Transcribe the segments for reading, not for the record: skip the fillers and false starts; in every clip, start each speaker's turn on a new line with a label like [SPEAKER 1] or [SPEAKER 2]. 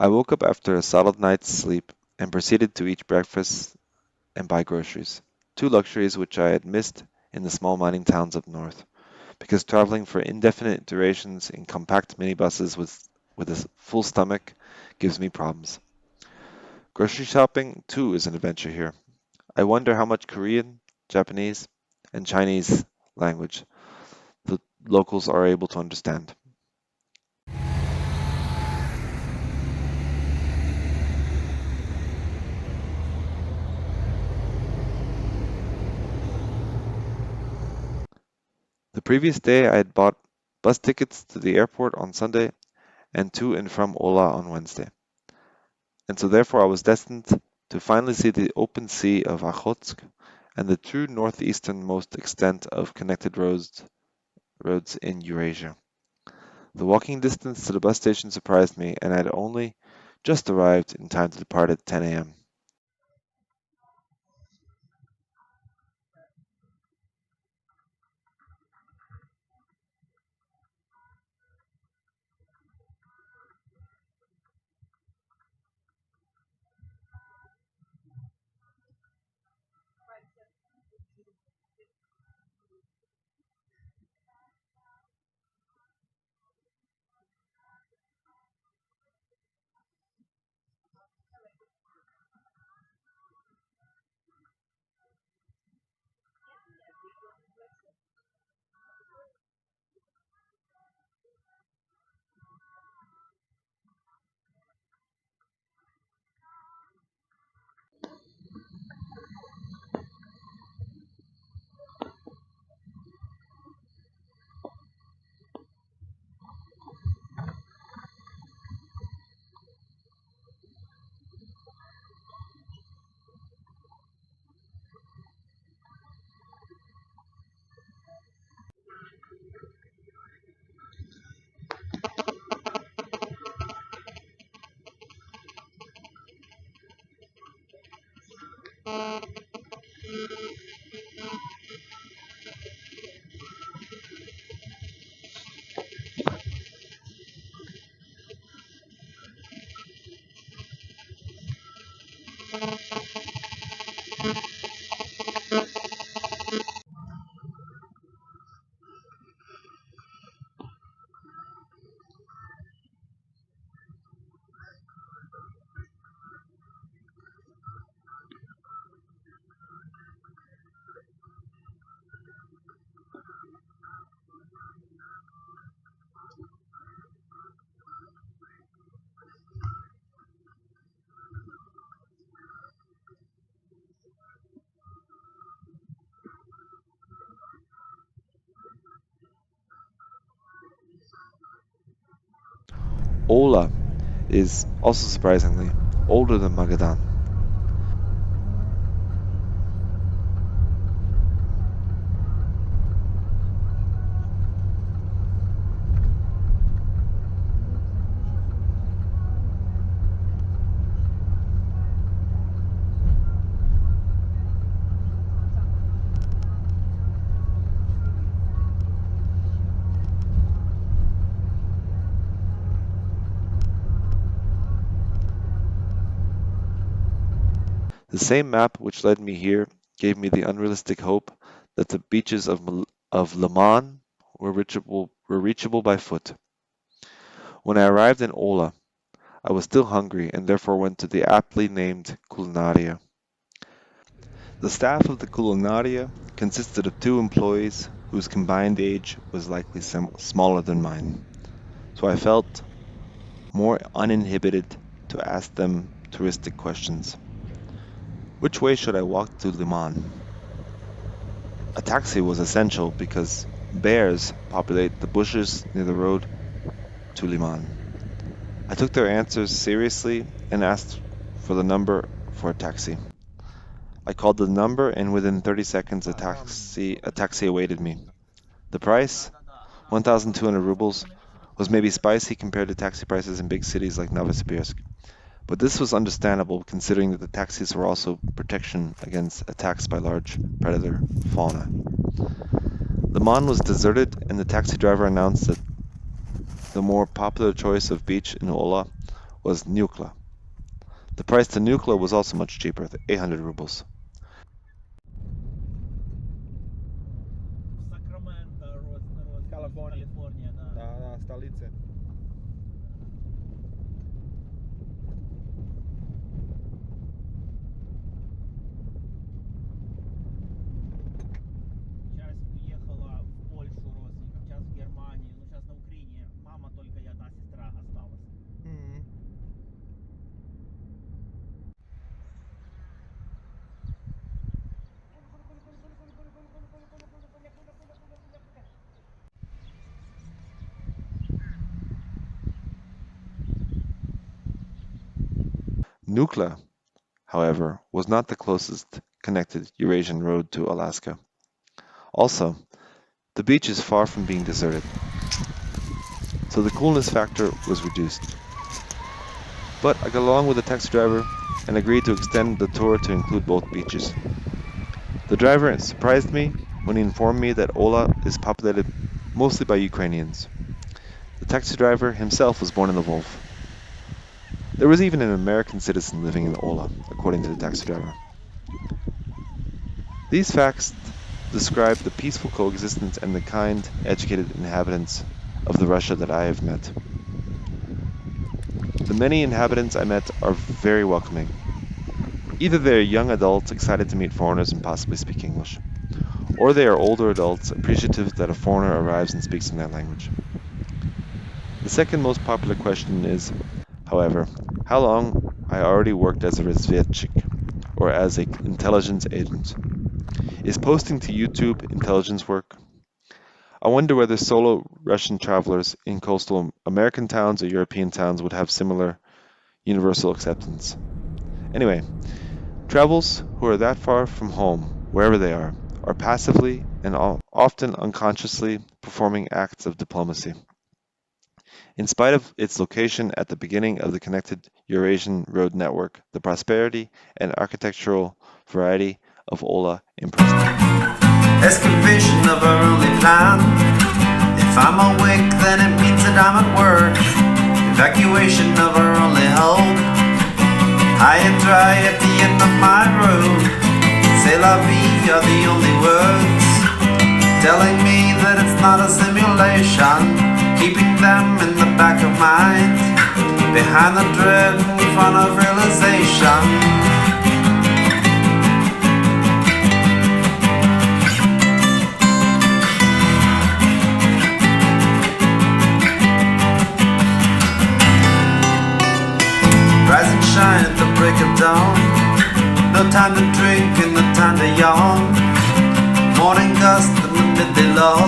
[SPEAKER 1] I woke up after a solid night's sleep and proceeded to eat breakfast and buy groceries, two luxuries which I had missed in the small mining towns up north, because traveling for indefinite durations in compact minibuses with a full stomach gives me problems. Grocery shopping, too, is an adventure here. I wonder how much Korean, Japanese, and Chinese language the locals are able to understand. The previous day I had bought bus tickets to the airport on Sunday and to and from Ola on Wednesday, and so therefore I was destined to finally see the open sea of Okhotsk and the true northeasternmost extent of connected roads in Eurasia. The walking distance to the bus station surprised me, and I had only just arrived in time to depart at 10 a.m. Ola is, also surprisingly, older than Magadan. The same map which led me here gave me the unrealistic hope that the beaches of Le Mans were reachable by foot. When I arrived in Ola, I was still hungry and therefore went to the aptly named Culinaria. The staff of the Culinaria consisted of two employees whose combined age was likely smaller than mine, so I felt more uninhibited to ask them touristic questions. Which way should I walk to Liman? A taxi was essential because bears populate the bushes near the road to Liman. I took their answers seriously and asked for the number for a taxi. I called the number and within 30 seconds a taxi awaited me. The price, 1,200 rubles, was maybe spicy compared to taxi prices in big cities like Novosibirsk. But this was understandable considering that the taxis were also protection against attacks by large predator fauna. Le Mans was deserted and the taxi driver announced that the more popular choice of beach in Ola was Nukla. The price to Nukla was also much cheaper, 800 rubles.
[SPEAKER 2] Калифорния, да, столица.
[SPEAKER 3] Часть уехала в Польшу родственников, часть в Германию, ну сейчас на Украине мама только и одна сестра осталась.
[SPEAKER 1] Nukla, however, was not the closest connected Eurasian road to Alaska. Also, the beach is far from being deserted, so the coolness factor was reduced. But I got along with the taxi driver and agreed to extend the tour to include both beaches. The driver surprised me when he informed me that Ola is populated mostly by Ukrainians. The taxi driver himself was born in Lvov. There was even an American citizen living in Ola, according to the taxi driver. These facts describe the peaceful coexistence and the kind, educated inhabitants of the Russia that I have met. The many inhabitants I met are very welcoming. Either they are young adults excited to meet foreigners and possibly speak English, or they are older adults appreciative that a foreigner arrives and speaks in their language. The second most popular question is, however, how long I already worked as a razvedchik, or as an intelligence agent. Is posting to YouTube intelligence work? I wonder whether solo Russian travelers in coastal American towns or European towns would have similar universal acceptance. Anyway, travelers who are that far from home, wherever they are passively and often unconsciously performing acts of diplomacy. In spite of its location at the beginning of the connected Eurasian road network, the prosperity and architectural variety of Ola impressed me.
[SPEAKER 4] Excavation of our only plan. If I'm awake, then it means that I'm at work. Evacuation of our only hope. High and dry at the end of my road. C'est la vie are the only words telling me that it's not a simulation. Keeping them in the back of mind, behind the dread in front of realization. Rise and shine at the break of dawn. No time to drink and no time to yawn. Morning gust and the midday lull.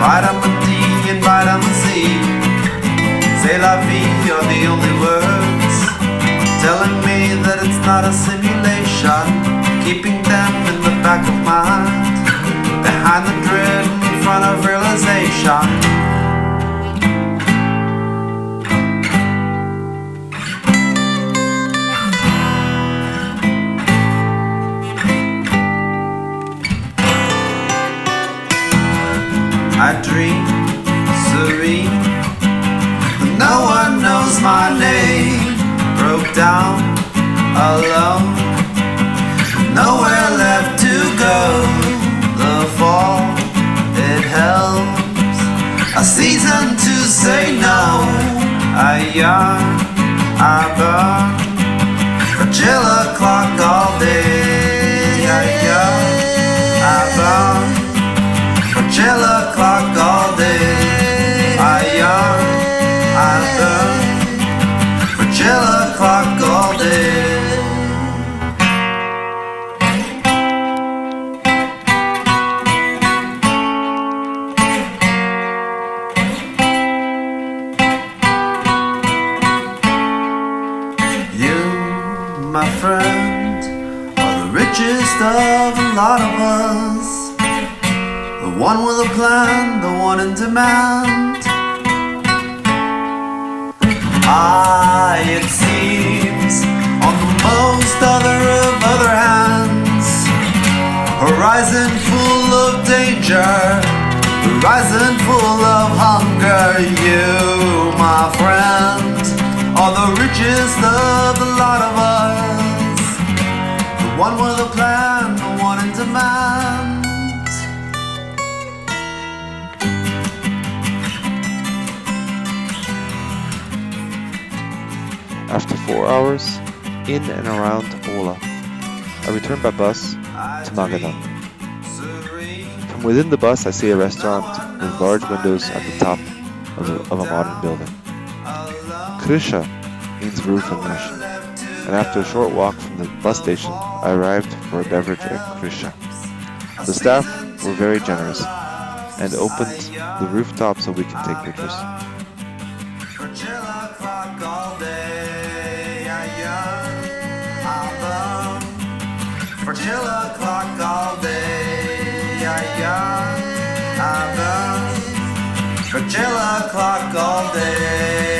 [SPEAKER 4] Vitamin D and vitamin C. C'est la vie are the only words telling me that it's not a simulation. Keeping them in the back of mind, behind the dread in front of realization. I dream serene, no one knows my name. Broke down, alone, nowhere left to go. The fall, it helps, a season to say no. I yearn, I burn, fragile o'clock all day. I yearn, I burn, fragile o'clock all day. I yearn, I burn, fragile o'clock all day. You, my friend, are the richest of a lot of us. The one with a plan, the one in demand. It seems, on the most other of other hands. Horizon full of danger, horizon full of hunger. You, my friend, or the richest of the lot of us, the one with a plan, the one in demand.
[SPEAKER 1] After 4 hours in and around Ola, I return by bus to Magadan. From within the bus I see a restaurant with large windows at the top of a modern building. Krysha means roof in Russian, and after a short walk from the bus station I arrived for a beverage at Krysha. The staff were very generous and opened the rooftop so we can take pictures.
[SPEAKER 4] For 10 o'clock all day, for 10 o'clock all day.